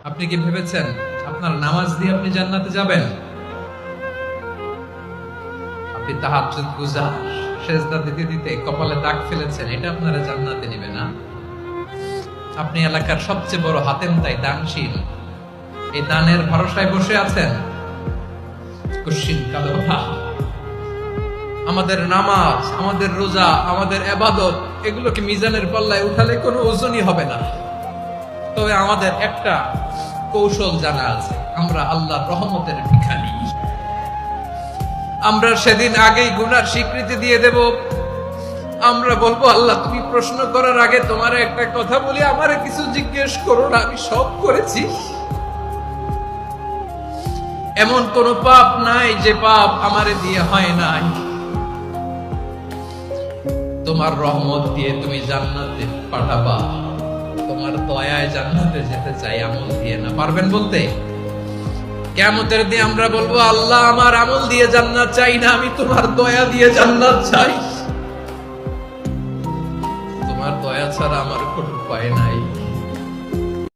আপনি কি ভেবেছেন আপনার নামাজ দিয়ে আপনি জান্নাতে যাবেন? আপনি তাহাজ্জুদ গুজার সেজদা দিতে দিতে কপালে দাগ ফেলেছেন, এটা আপনারা জান্নাতে নেবে না? আপনি এলাকার সবচেয়ে বড় হাতেম তাই দানশীল, এই দানের ভরসায় বসে আছেন। কুশ্চিন কালো আমাদের নামাজ, আমাদের রোজা, আমাদের ইবাদত, এগুলোকে মিজানের পাল্লায় উঠালে কোনো ওজনই হবে না। তবে আমাদের একটা কৌশল জানা আছে, আমরা আল্লাহর রহমতের ভিখারি। আমরা সেদিন আগেই গুনার স্বীকৃতি দিয়ে দেব। আমরা বলবো, আল্লাহ তুমি প্রশ্ন করার আগে তোমার একটা কথা বলি, আমারে কিছু জিজ্ঞেস করো না, আমি সব করেছি। এমন কোন পাপ নাই যে পাপ আমারে দিয়ে হয় নাই। তোমার রহমত দিয়ে তুমি জান্নাতে পাঠাবা, তোমার দয়ায় জান্নাতে যেতে চাই, আমল দিয়ে না। পারবেন বলতে? কিয়ামতের দিন আমরা বলবো, আল্লাহ আমার আমল দিয়ে জান্নাত চাই না, আমি তোমার দয়া দিয়ে জান্নাত চাই। তোমার দয়া ছাড়া আমার কোনো উপায় নাই।